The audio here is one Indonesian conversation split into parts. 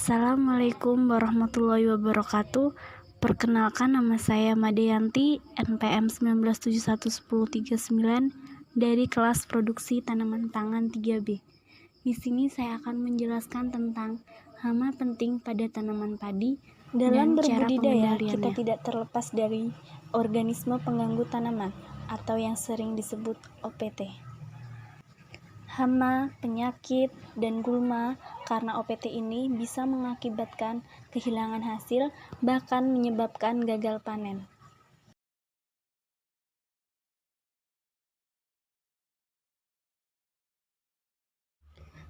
Assalamualaikum warahmatullahi wabarakatuh. Perkenalkan, nama saya Madeyanti, NPM 19711039 dari kelas produksi tanaman pangan 3B. Di sini saya akan menjelaskan tentang hama penting pada tanaman padi. Dalam berbudidaya, kita tidak terlepas dari organisme pengganggu tanaman atau yang sering disebut OPT. Hama, penyakit, dan gulma karena OPT ini bisa mengakibatkan kehilangan hasil, bahkan menyebabkan gagal panen.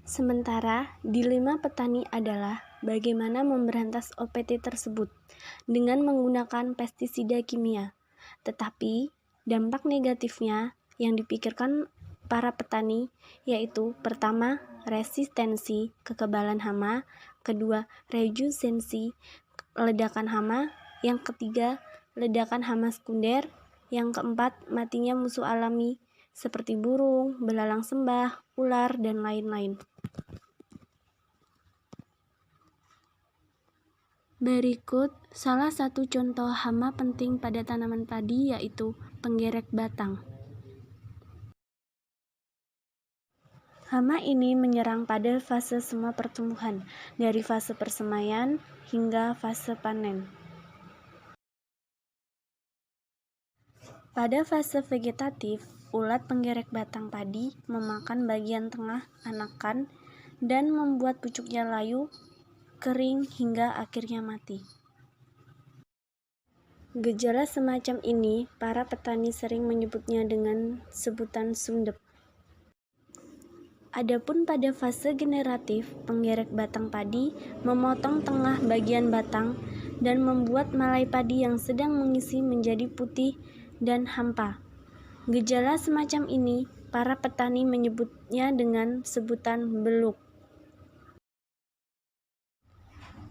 Sementara, dilema petani adalah bagaimana memberantas OPT tersebut dengan menggunakan pestisida kimia. Tetapi, dampak negatifnya yang dipikirkan para petani yaitu pertama, resistensi kekebalan hama, kedua, resistensi ledakan hama, yang ketiga, ledakan hama sekunder, yang keempat, matinya musuh alami seperti burung, belalang sembah, ular, dan lain-lain. Berikut salah satu contoh hama penting pada tanaman padi yaitu penggerek batang. Hama ini menyerang pada fase semua pertumbuhan, dari fase persemaian hingga fase panen. Pada fase vegetatif, ulat penggerek batang padi memakan bagian tengah anakan dan membuat pucuknya layu, kering, hingga akhirnya mati. Gejala semacam ini para petani sering menyebutnya dengan sebutan sundep. Adapun pada fase generatif, penggerek batang padi memotong tengah bagian batang dan membuat malai padi yang sedang mengisi menjadi putih dan hampa. Gejala semacam ini para petani menyebutnya dengan sebutan beluk.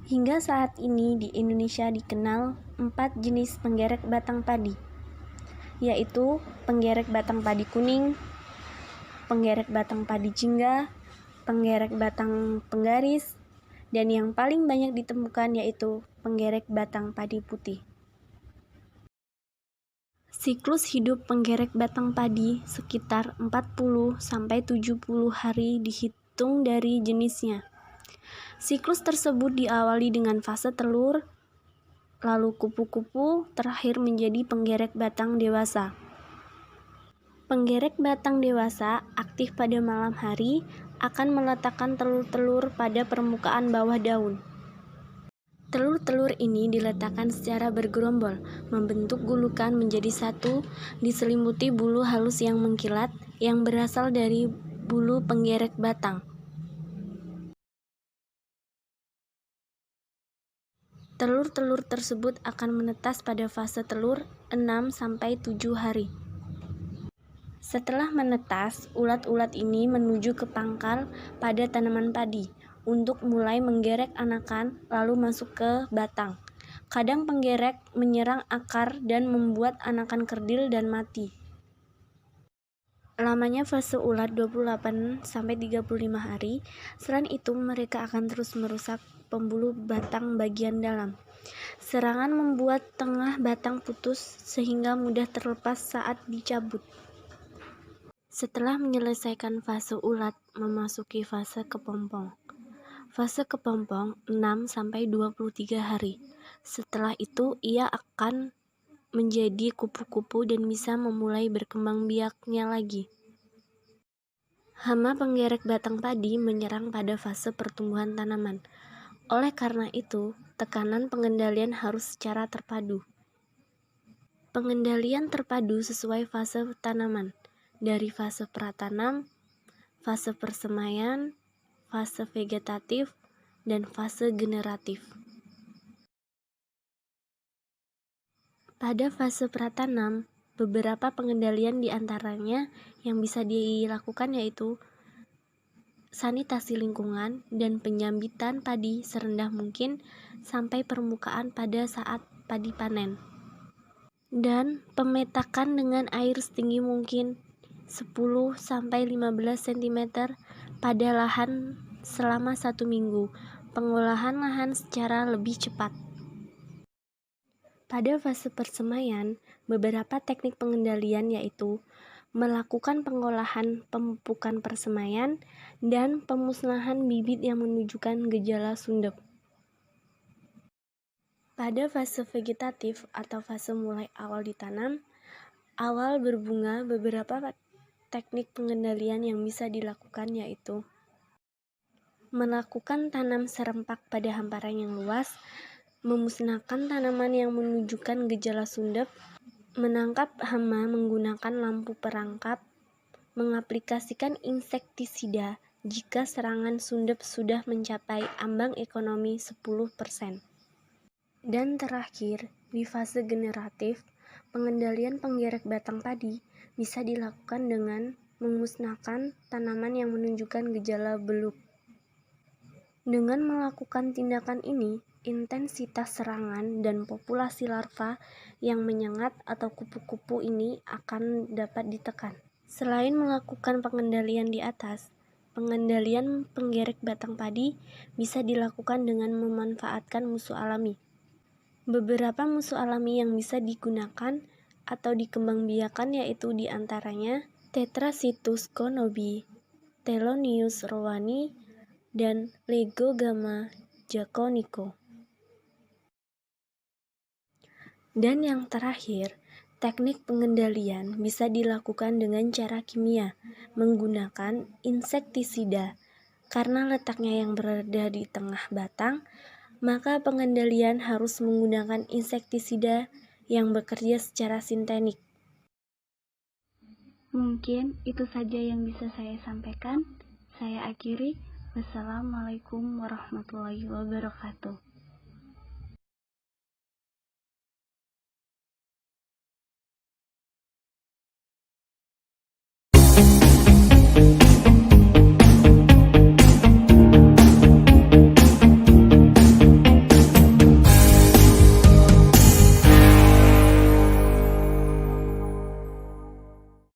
Hingga saat ini di Indonesia dikenal 4 jenis penggerek batang padi, yaitu penggerek batang padi kuning, penggerek batang padi jingga, penggerek batang penggaris, dan yang paling banyak ditemukan yaitu penggerek batang padi putih. Siklus hidup penggerek batang padi sekitar 40-70 hari dihitung dari jenisnya. Siklus tersebut diawali dengan fase telur, lalu kupu-kupu, terakhir menjadi penggerek batang dewasa. Penggerek batang dewasa aktif pada malam hari, akan meletakkan telur-telur pada permukaan bawah daun. Telur-telur ini diletakkan secara bergerombol, membentuk gulukan menjadi satu, diselimuti bulu halus yang mengkilat, yang berasal dari bulu penggerek batang. Telur-telur tersebut akan menetas pada fase telur 6-7 hari. Setelah menetas, ulat-ulat ini menuju ke pangkal pada tanaman padi untuk mulai menggerek anakan lalu masuk ke batang. Kadang penggerek menyerang akar dan membuat anakan kerdil dan mati. Lamanya fase ulat 28-35 hari. Selain itu, mereka akan terus merusak pembuluh batang bagian dalam. Serangan membuat tengah batang putus sehingga mudah terlepas saat dicabut. Setelah menyelesaikan fase ulat, memasuki fase kepompong. Fase kepompong 6-23 hari. Setelah itu, ia akan menjadi kupu-kupu dan bisa memulai berkembang biaknya lagi. Hama penggerek batang padi menyerang pada fase pertumbuhan tanaman. Oleh karena itu, tekanan pengendalian harus secara terpadu. Pengendalian terpadu sesuai fase tanaman, dari fase pratanam, fase persemaian, fase vegetatif, dan fase generatif. Pada fase pratanam, beberapa pengendalian diantaranya yang bisa dilakukan yaitu sanitasi lingkungan dan penyambitan padi serendah mungkin sampai permukaan pada saat padi panen, dan pemetakan dengan air setinggi mungkin 10-15 cm pada lahan selama 1 minggu. pengolahan lahan secara lebih cepat. Pada fase persemaian, beberapa teknik pengendalian yaitu melakukan pengolahan pemupukan persemaian dan pemusnahan bibit yang menunjukkan gejala sundep. Pada fase vegetatif atau fase mulai awal ditanam, awal berbunga, beberapa teknik pengendalian yang bisa dilakukan yaitu melakukan tanam serempak pada hamparan yang luas, memusnahkan tanaman yang menunjukkan gejala sundep, menangkap hama menggunakan lampu perangkap, mengaplikasikan insektisida jika serangan sundep sudah mencapai ambang ekonomi 10%. Dan terakhir, di fase generatif, pengendalian penggerek batang padi bisa dilakukan dengan memusnahkan tanaman yang menunjukkan gejala beluk. Dengan melakukan tindakan ini, intensitas serangan dan populasi larva yang menyengat atau kupu-kupu ini akan dapat ditekan. Selain melakukan pengendalian di atas, pengendalian penggerek batang padi bisa dilakukan dengan memanfaatkan musuh alami. Beberapa musuh alami yang bisa digunakan atau dikembangbiakan yaitu diantaranya Tetracytus conobi, Thelonius rowani, dan Legogama jaconica. Dan yang terakhir, teknik pengendalian bisa dilakukan dengan cara kimia, menggunakan insektisida. Karena letaknya yang berada di tengah batang, maka pengendalian harus menggunakan insektisida yang bekerja secara sintetik. Mungkin itu saja yang bisa saya sampaikan. Saya akhiri. Wassalamualaikum warahmatullahi wabarakatuh.